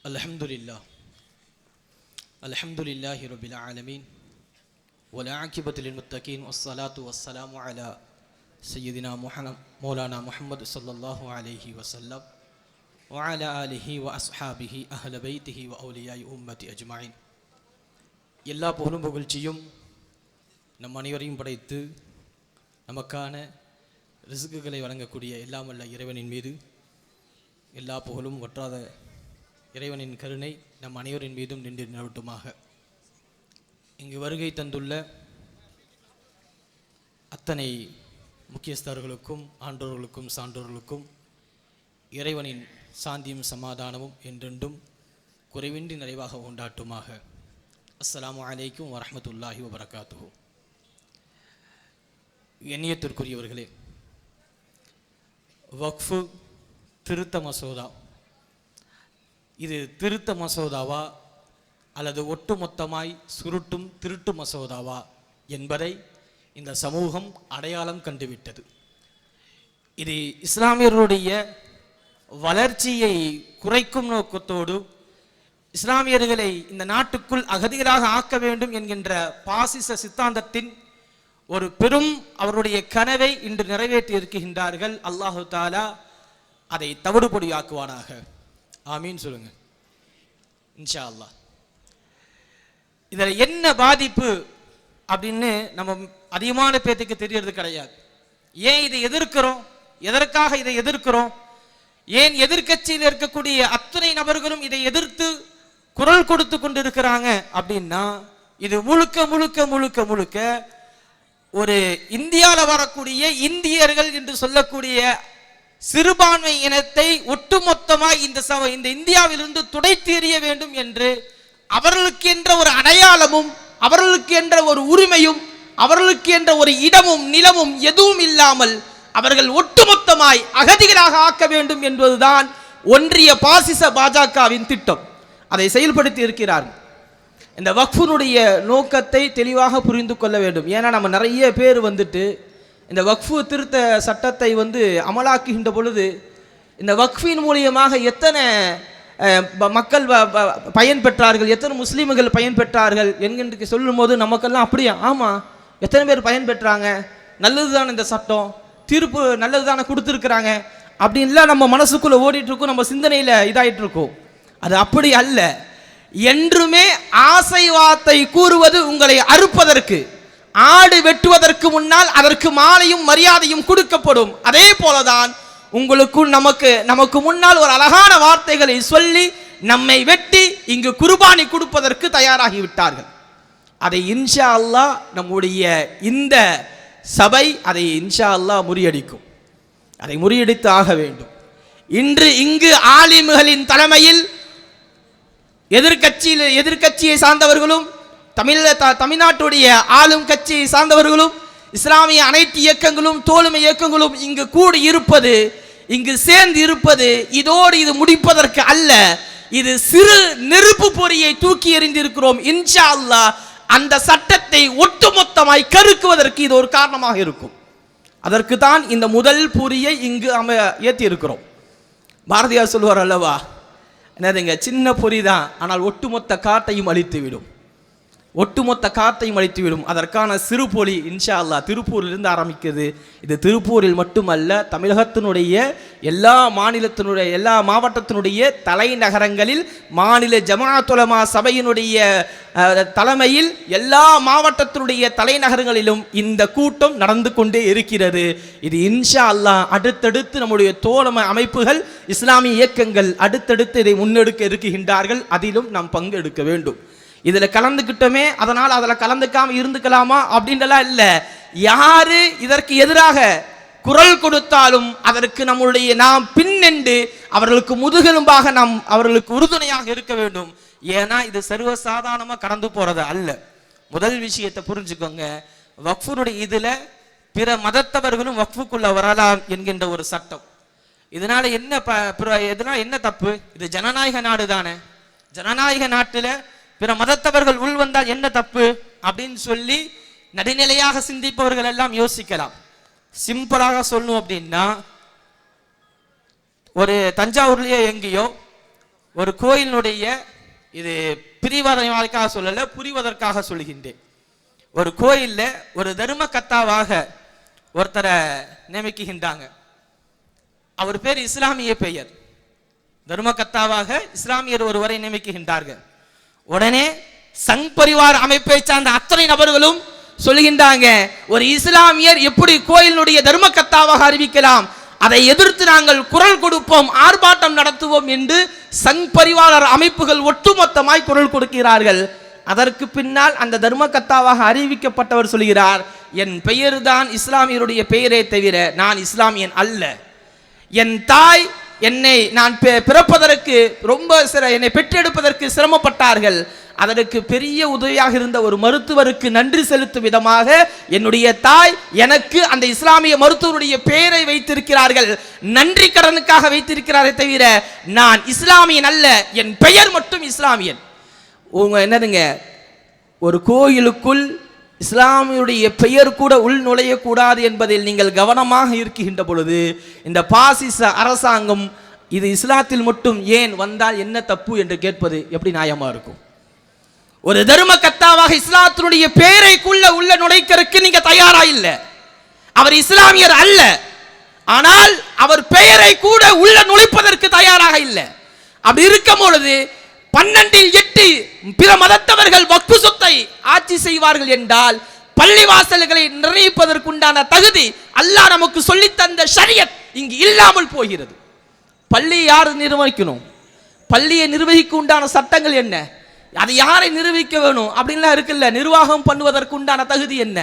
அல்ஹம்துலில்லாஹி ரப்பில் ஆலமீன் வல்ஆகிபத்து லில்முத்தகீன் வஸ்ஸலாத்து வஸ்ஸலாமு அலா சய்யிதினா மௌலானா முஹம்மது ஸல்லல்லாஹு அலைஹி வஸல்லம் வ அலா ஆலிஹி வ அஸ்ஹாபிஹி அஹ்ல பைத்திஹி வ அவுலியாஇ உம்மத்தி அஜ்மஈன். எல்லா புகழும் புகழ்ச்சியும் நம் அனைவரையும் படைத்து நமக்கான ரிஸ்குகளை வழங்கக்கூடிய எல்லாம் வல்ல இறைவனின் மீது எல்லா புகழும் வற்றாத இறைவனின் கருணை நம் அனைவரின் மீதும் நின்று நிலவட்டுமாக. இங்கு வருகை தந்துள்ள அத்தனை முக்கியஸ்தர்களுக்கும் ஆண்டோர்களுக்கும் சான்றோர்களுக்கும் இறைவனின் சாந்தியும் சமாதானமும் என்றென்றும் குறைவின்றி நிறைவாக உண்டாட்டுமாக. அஸ்ஸலாமு அலைக்கும் வரஹ்மத்துல்லாஹி வபரகாத்துஹு. எண்ணியத்திற்குரியவர்களே, வக்ஃபு திருத்த மசோதா, இது திருத்த மசோதாவா அல்லது ஒட்டுமொத்தமாய் சுருட்டும் திருட்டு மசோதாவா என்பதை இந்த சமூகம் அடையாளம் கண்டுவிட்டது. இது இஸ்லாமியர்களுடைய வளர்ச்சியை குறைக்கும் நோக்கத்தோடு இஸ்லாமியர்களை இந்த நாட்டுக்குள் அகதிகளாக ஆக்க வேண்டும் என்கின்ற பாசிச சித்தாந்தத்தின் ஒரு பெரும் அவருடைய கனவை இன்று நிறைவேற்றி இருக்கின்றார்கள். அல்லாஹு தாலா அதை தவிடுபொடியாக்குவானாக. ஆமீன் சொல்லுங்க இன்ஷா அல்லாஹ். இதில் என்ன பாதிப்பு அப்படின்னு நம்ம அதிகமான பேத்துக்கு தெரியறது கிடையாது. ஏன் இதை எதிர்க்கிறோம், எதற்காக இதை எதிர்க்கிறோம், ஏன் எதிர்கட்சியில் இருக்கக்கூடிய அத்தனை நபர்களும் இதை எதிர்த்து குரல் கொடுத்து கொண்டிருக்கிறாங்க அப்படின்னா, இது முழுக்க முழுக்க முழுக்க முழுக்க ஒரு இந்தியாவில் வரக்கூடிய இந்தியர்கள் என்று சொல்லக்கூடிய சிறுபான்மை இனத்தை ஒட்டுமொத்தமாய் இந்த இந்தியாவிலிருந்து துடைத்து எறிய வேண்டும் என்று அவர்களுக்கு என்ற ஒரு அடையாளமும் அவர்களுக்கு என்ற ஒரு உரிமையும் அவர்களுக்கு என்ற ஒரு இடமும் நிலமும் எதுவும் இல்லாமல் அவர்கள் ஒட்டுமொத்தமாய் அகதிகளாக ஆக்க வேண்டும் என்பதுதான் ஒன்றிய பாசிச பாஜகவின் திட்டம். அதை செயல்படுத்தி இருக்கிறார்கள். இந்த வக்ஃபுனுடைய நோக்கத்தை தெளிவாக புரிந்து கொள்ள வேண்டும். ஏன்னா நம்ம நிறைய பேர் இந்த வக்ஃபு திருத்த சட்டத்தை அமலாக்குகின்ற பொழுது இந்த வக்ஃபின் மூலியமாக எத்தனை மக்கள் பயன்பெற்றார்கள், எத்தனை முஸ்லீம்கள் பயன்பெற்றார்கள் என்கின்ற சொல்லும் போது நமக்கெல்லாம் அப்படியா, ஆமாம் எத்தனை பேர் பயன்பெற்றாங்க, நல்லது தானே இந்த சட்டம், தீர்ப்பு நல்லது தானே கொடுத்துருக்குறாங்க அப்படின்லாம் நம்ம மனசுக்குள்ளே ஓடிட்டு இருக்கோம், நம்ம சிந்தனையில் இதாகிட்டு இருக்கோம். அது அப்படி அல்ல. என்றுமே ஆசை வார்த்தை கூறுவது உங்களை அறுப்பதற்கு, ஆடு வெட்டுவதற்கு முன்னால் அதற்கு மாலையும் மரியாதையும் கொடுக்கப்படும். அதே போலதான் உங்களுக்கும் நமக்கு முன்னால் ஒரு அழகான வார்த்தைகளை சொல்லி நம்மை வெட்டி இங்கு குர்பானி கொடுப்பதற்கு தயாராகி விட்டார்கள். அதை இன்ஷா அல்லாஹ் நம்முடைய இந்த சபை அதை இன்ஷா அல்லாஹ் முறியடிக்கும். அதை முறியடித்து ஆக வேண்டும். இன்று இங்கு ஆலிம்களின் தலைமையில் எதிர்கட்சியை சார்ந்தவர்களும் தமிழ்நாட்டுடைய ஆளும் கட்சியை சார்ந்தவர்களும் இஸ்லாமிய அனைத்து இயக்கங்களும் தோழமை இயக்கங்களும் இங்கு கூடி இருப்பது, இங்கு சேர்ந்து இருப்பது இதோடு இது முடிப்பதற்கு அல்ல. இது சிறு நெருப்பு பொறியை தூக்கி எறிந்திருக்கிறோம். இன்ஷா அல்லாஹ் அந்த சட்டத்தை ஒட்டுமொத்தமாய் கருக்குவதற்கு இது ஒரு காரணமாக இருக்கும். அதற்கு தான் இந்த முதல் பொறியை இங்கு ஏற்றி இருக்கிறோம். பாரதியார் சொல்வார் அல்லவா, என்னதுங்க, சின்ன பொறி தான், ஆனால் ஒட்டுமொத்த காட்டையும் அழித்துவிடும், ஒட்டுமொத்த காத்தையும் அழித்துவிடும். அதற்கான சிறு பொலி இன்ஷா அல்லாஹ் திருப்பூரிலிருந்து ஆரம்பிக்குது. இது திருப்பூரில் மட்டுமல்ல, தமிழகத்தினுடைய எல்லா மாவட்டத்தினுடைய தலைநகரங்களில் மாநில ஜமாஅத் உலமா சபையினுடைய தலைமையில் எல்லா மாவட்டத்தினுடைய தலைநகரங்களிலும் இந்த கூட்டம் நடந்து கொண்டே இருக்கிறது. இது இன்ஷா அல்லாஹ் அடுத்தடுத்து நம்முடைய தோழமை அமைப்புகள் இஸ்லாமிய இயக்கங்கள் அடுத்தடுத்து இதை முன்னெடுக்க இருக்கின்றார்கள். அதிலும் நாம் பங்கு எடுக்க வேண்டும். இதில் கலந்துக்கிட்டோமே அதனால் அதில் கலந்துக்காம இருந்துக்கலாமா அப்படின்றலாம் இல்லை. யாரு இதற்கு எதிராக குரல் கொடுத்தாலும் அதற்கு நாம் பின்னெண்டு அவர்களுக்கு முதுகெலும்பாக நாம் அவர்களுக்கு உறுதுணையாக இருக்க வேண்டும். ஏன்னா இது சர்வசாதாரணமாக கடந்து போறது அல்ல. முதல் விஷயத்தை புரிஞ்சுக்கோங்க, வக்ஃபுனுடைய இதுல பிற மதத்தவர்களும் வக்ஃபுக்குள்ள வரலாம் என்கின்ற ஒரு சட்டம். இதனால என்ன தப்பு? இது ஜனநாயக நாடு தானே. ஜனநாயக நாட்டுல பிற மதத்தவர்கள் உள் வந்தால் என்ன தப்பு அப்படின்னு சொல்லி நடுநிலையாக சிந்திப்பவர்கள் எல்லாம் யோசிக்கலாம். சிம்பிளாக சொல்லணும் அப்படின்னா, ஒரு தஞ்சாவூர்லயோ எங்கேயோ ஒரு கோயிலினுடைய, இது பிரிவதற்காக சொல்லல, புரிவதற்காக சொல்கின்றேன். ஒரு கோயிலில் ஒரு தர்ம கத்தாவாக ஒருத்தரை நியமிக்குகின்றாங்க. அவர் பேர் இஸ்லாமிய பெயர். தர்ம கத்தாவாக இஸ்லாமியர் ஒருவரை நியமிக்குகின்றார்கள். உடனே சங் பரிவார் அமைப்பை சார்ந்த அத்தனை நபர்களும் சொல்லுகின்றாங்க, ஒரு இஸ்லாமியர் எப்படி கோயிலுடைய தர்ம கத்தாவாக அறிவிக்கலாம், அதை எதிர்த்து நாங்கள் குரல் கொடுப்போம், ஆர்ப்பாட்டம் நடத்துவோம் என்று சங் பரிவார் அமைப்புகள் ஒட்டுமொத்தமாய் குரல் கொடுக்கிறார்கள். அதற்கு பின்னால் அந்த தர்ம கத்தாவாக அறிவிக்கப்பட்டவர் சொல்கிறார், என் பெயர் தான் இஸ்லாமியருடைய பெயரே தவிர நான் இஸ்லாமியன் அல்ல. என் தாய் நான் பிறப்பதற்கு என்னை பெற்றெடுப்பதற்கு சிரமப்பட்டார்கள். அதற்கு பெரிய உதவியாக இருந்த ஒரு மருத்துவருக்கு நன்றி செலுத்தும் விதமாக என்னுடைய தாய் எனக்கு அந்த இஸ்லாமிய மருத்துவருடைய பெயரை வைத்திருக்கிறார்கள், நன்றி கடனுக்காக வைத்திருக்கிறாரே தவிர நான் இஸ்லாமியன் அல்ல, என் பெயர் மட்டும் இஸ்லாமியன். உங்க என்னதுங்க, ஒரு கோயிலுக்குள் இஸ்லாமியுடைய பெயர் கூட உள் நுழையக்கூடாது என்பதில் நீங்கள் கவனமாக இருக்கின்ற பொழுது இந்த பாசிச அரசாங்கம் இது இஸ்லாத்தில் மட்டும் ஏன் வந்தால் என்ன தப்பு என்று கேட்பது எப்படி நியாயமா இருக்கும்? ஒரு தர்ம கத்தாவாக இஸ்லாத்தினுடைய பெயரைக்குள்ள உள்ள நுழைக்கிறதுக்கு நீங்க தயாரா இல்ல. அவர் இஸ்லாமியர் அல்ல, ஆனால் அவர் பெயரை கூட உள்ள நுழைப்பதற்கு தயாராக இல்லை. அப்படி இருக்கும் பொழுது 12-8 பிற மதத்தவர்கள் வக்ஃபு சொத்தை ஆட்சி செய்வார்கள் என்றால் பள்ளிவாசல்களை நிர்ணயிப்பதற்குண்டான தகுதி அல்லாஹ் நமக்கு சொல்லி தந்த ஷரியத் இங்கு இல்லாமல் போகிறது. பள்ளி யார் நிர்வகிக்கணும்? பள்ளியை நிர்வகிக்க உண்டான சட்டங்கள் என்ன? அது யாரை நிர்வகிக்க வேணும் அப்படின்லாம் இருக்குல்ல. நிர்வாகம் பண்ணுவதற்கு உண்டான தகுதி என்ன?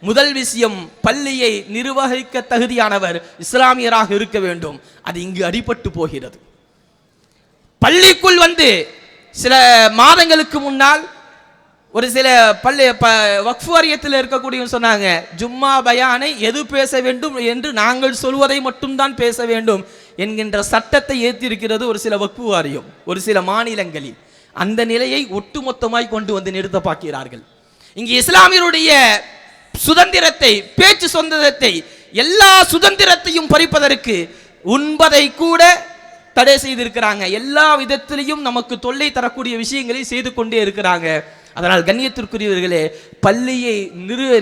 முதல் விஷயம், பள்ளியை நிர்வகிக்க தகுதியானவர் இஸ்லாமியராக இருக்க வேண்டும். அது இங்கு அடிபட்டு போகிறது. பள்ளிக்குள் சில மாதங்களுக்கு முன்னால் ஒரு சில வக்ஃபு வாரியத்தில் இருக்கக்கூடிய சொன்னாங்க, ஜும்மா பயானை எது பேச வேண்டும் என்று நாங்கள் சொல்வதை மட்டும்தான் பேச வேண்டும் என்கின்ற சட்டத்தை ஏற்றிருக்கிறது ஒரு சில வக்ஃபு வாரியம் ஒரு சில மாநிலங்களில். அந்த நிலையை ஒட்டுமொத்தமாய் கொண்டு வந்து நிறுத்த பார்க்கிறார்கள். இங்கு இஸ்லாமியருடைய சுதந்திரத்தை, பேச்சு சுதந்திரத்தை, எல்லா சுதந்திரத்தையும் பறிப்பதற்கு உண்பதை கூட தடை செய்திருக்கிறாங்க. எல்லா விதத்திலையும் நமக்கு தொல்லை தரக்கூடிய விஷயங்களை செய்து கொண்டே இருக்கிறாங்க. அதனால் கண்ணியத்திற்குரியவர்களே, பள்ளியை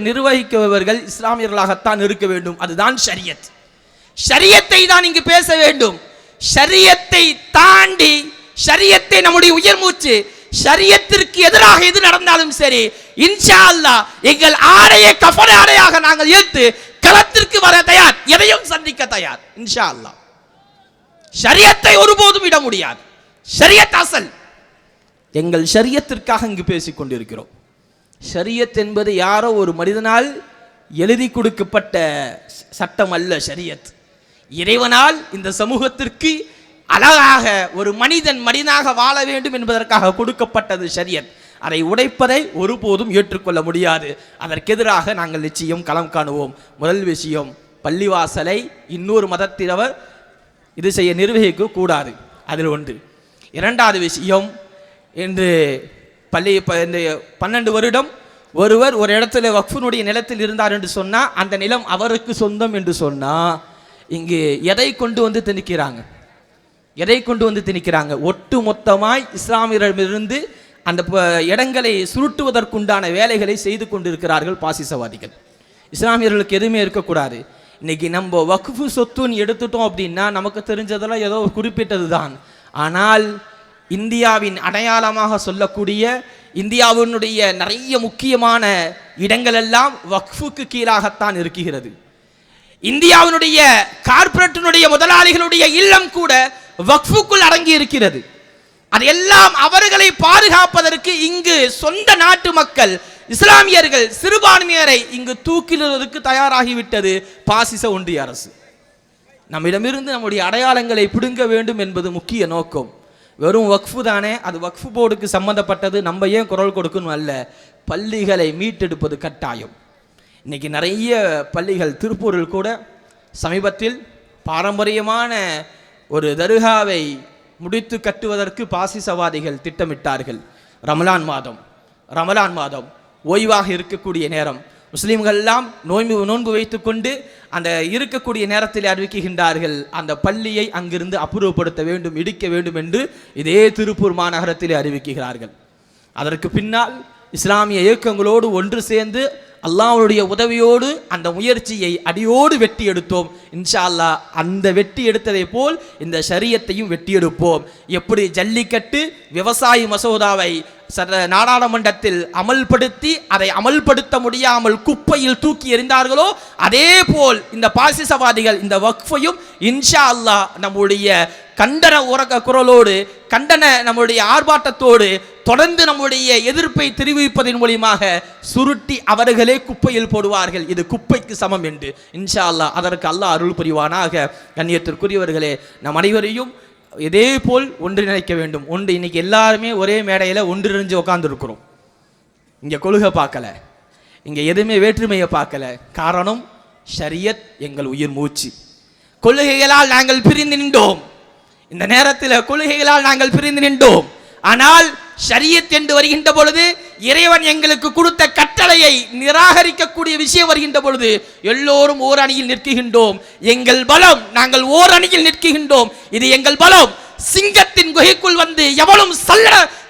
நிர்வகிப்பவர்கள் இஸ்லாமியர்களாகத்தான் இருக்க வேண்டும். அதுதான் ஷரியத். ஷரியத்தை தான் இங்கு பேச வேண்டும். ஷரியத்தை தாண்டி, ஷரியத்தை நம்முடைய உயிர் மூச்சு, ஷரியத்திற்கு எதிராக எது நடந்தாலும் சரி, இன்ஷா அல்லாஹ் எங்கள் ஆடையை கஃபன் ஆடையாக நாங்கள் ஏற்று களத்திற்கு வர தயார், எதையும் சந்திக்க தயார் இன்ஷா அல்லாஹ். ஷரியத்தை ஒருபோதும் விட முடியாது. ஷரியத் அசல். எங்கள் ஷரியத்திற்காக இங்கு பேசிக் கொண்டிருக்கிறோம். ஷரியத் என்பது யாரோ ஒரு மனிதனால் எழுதி கொடுக்கப்பட்ட சட்டம் அல்ல. ஷரியத் இறைவனால் இந்த சமூகத்திற்கு அழகாக ஒரு மனிதனாக வாழ வேண்டும் என்பதற்காக கொடுக்கப்பட்டது ஷரியத். அதை உடைப்பதை ஒருபோதும் ஏற்றுக்கொள்ள முடியாது. அதற்கெதிராக நாங்கள் நிச்சயம் களம் காணுவோம். முதல் விஷயம், பள்ளிவாசலை இன்னொரு மதத்தினவர் இது செய்ய நிர்வகிக்க கூடாது, அதில் ஒன்று. இரண்டாவது விஷயம், இன்று 12 வருடம் ஒருவர் ஒரு இடத்துல வக்ஃபுனுடைய நிலத்தில் இருந்தார் என்று சொன்னால் அந்த நிலம் அவருக்கு சொந்தம் என்று சொன்னால் இங்கு எதை கொண்டு வந்து திணிக்கிறாங்க? எதை கொண்டு வந்து திணிக்கிறாங்க? ஒட்டு மொத்தமாய் இஸ்லாமியரிடமிருந்து அந்த இடங்களை சுருட்டுவதற்குண்டான வேலைகளை செய்து கொண்டிருக்கிறார்கள் பாசிசவாதிகள். இஸ்லாமியர்களுக்கு எதுவுமே இருக்கக்கூடாது. இன்னைக்கு நம்ம வக்ஃபு சொத்துன்னு எடுத்துட்டோம் அப்படின்னா நமக்கு தெரிஞ்சதெல்லாம் ஏதோ குறிப்பிட்டது தான். ஆனால் இந்தியாவின் அடையாளமாக சொல்லக்கூடிய இந்தியாவினுடைய நிறைய முக்கியமான இடங்கள் எல்லாம் வக்ஃபுக்கு கீழாகத்தான் இருக்கிறது. இந்தியாவினுடைய கார்ப்பரேட்டினுடைய முதலாளிகளுடைய இல்லம் கூட வக்ஃபுக்குள் அடங்கி இருக்கிறது. அதெல்லாம் அவர்களை பாதுகாப்பதற்கு இங்கு சொந்த நாட்டு மக்கள் இஸ்லாமியர்கள் சிறுபான்மையரை இங்கு தூக்கிலுவதற்கு தயாராகிவிட்டது பாசிச ஒன்றிய அரசு. நம்மிடமிருந்து நம்முடைய அடையாளங்களை பிடுங்க வேண்டும் என்பது முக்கிய நோக்கம். வெறும் வக்ஃபு தானே, அது வக்ஃபு போர்டுக்கு சம்பந்தப்பட்டது, நம்ம ஏன் குரல் கொடுக்கணும் அல்ல. பள்ளிகளை மீட்டெடுப்பது கட்டாயம். இன்னைக்கு நிறைய பள்ளிகள், திருப்பூரில் கூட சமீபத்தில் பாரம்பரியமான ஒரு தர்காவை முடித்து கட்டுவதற்கு பாசிசவாதிகள் திட்டமிட்டார்கள். ரமலான் மாதம் ஓய்வாக இருக்கக்கூடிய நேரம், முஸ்லீம்கள் எல்லாம் நோன்பு வைத்துக்கொண்டு அந்த இருக்கக்கூடிய நேரத்தில் அறிவிக்கின்றார்கள், அந்த பள்ளியை அங்கிருந்து அப்புறப்படுத்த வேண்டும், இடிக்க வேண்டும் என்று இதே திருப்பூர் மாநகரத்தில் அறிவிக்கிறார்கள். அதற்கு பின்னால் இஸ்லாமிய இயக்கங்களோடு ஒன்று சேர்ந்து அல்லாஹ்வுடைய உதவியோடு அந்த முயற்சியை அடியோடு வெட்டி எடுத்தோம். இன்ஷா அல்லாஹ் அந்த வெட்டி எடுத்ததை போல் இந்த ஷரியத்தையும் வெட்டி எடுப்போம். எப்படி ஜல்லிக்கட்டு விவசாய மசோதாவை நாடாளுமன்றத்தில் அமல்படுத்தி அதை அமல்படுத்த முடியாமல் குப்பையில் தூக்கி எறிந்தார்களோ அதே போல் இந்த பாசிசவாதிகள் இந்த வக்ஃபையும் இன்ஷா அல்லாஹ் நம்முடைய கண்டன உறக்க குரலோடு நம்முடைய ஆர்ப்பாட்டத்தோடு தொடர்ந்து நம்முடைய எதிர்ப்பை தெரிவிப்பதன் மூலமாக சுருட்டி அவர்களே குப்பையில் போடுவார்கள். இது குப்பைக்கு சமம் என்று இன்ஷா அல்லாஹ் அதற்கு அல்லாஹ் அருள் புரிவானாக. கண்ணியத்திற்குரியவர்களே, நம் அனைவரையும் இதே போல் ஒன்றிணைக்க வேண்டும். இன்னைக்கு எல்லாருமே ஒரே மேடையில் ஒன்றிணைஞ்சு உட்கார்ந்துருக்கிறோம். இங்கே கொள்கை பார்க்கல, இங்கே எதுவுமே வேற்றுமையை பார்க்கல. காரணம், ஷரியத் எங்கள் உயிர் மூச்சு. கொள்கைகளால் நாங்கள் பிரிந்து நின்றோம். இந்த நேரத்தில் கொள்கைகளால் நாங்கள் பிரிந்து நின்றோம். ஆனால் ஷரியத் என்று வருகின்ற பொழுது, இறைவன் எங்களுக்கு கொடுத்த கட்டளையை நிராகரிக்கக்கூடிய விஷயம் வருகின்ற பொழுது எல்லோரும் ஓர் அணியில் நிற்கின்றோம். எங்கள் பலம், நாங்கள் ஓர் அணியில் நிற்கின்றோம். இது எங்கள் பலம். சிங்கத்தின் குகைக்குள் வந்து எவனும்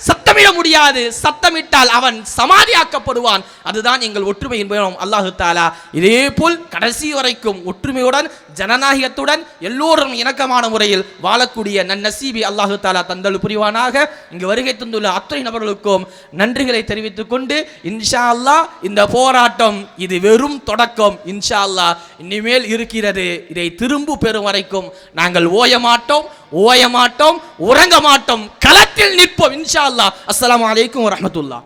சத்தமிட முடியாது. சத்தமிட்டால் அவன் சமாதியாக்கப்படுவான். அதுதான் எங்கள் ஒற்றுமை என்பதும் அல்லாஹு தாலா இதே போல் கடைசி வரைக்கும் ஒற்றுமையுடன் ஜனநாயகத்துடன் எல்லோரும் இணக்கமான முறையில் வாழக்கூடிய நன்னசீபி அல்லாஹு தாலா தந்தல் புரிவானாக. இங்கு வருகை தந்துள்ள அத்தனை நபர்களுக்கும் நன்றிகளை தெரிவித்துக் கொண்டு இன்ஷா அல்லாஹ் இந்த போராட்டம் இது வெறும் தொடக்கம். இன்ஷா அல்லாஹ் இனிமேல் இருக்கிறது. இதை திரும்ப பெறும் வரைக்கும் நாங்கள் ஓய மாட்டோம், உறங்க மாட்டோம், களத்தில் நிற்போம் இன்ஷா அல்லாஹ். அஸ்ஸலாமு அலைக்கும் வரஹ்மத்துல்லாஹ்.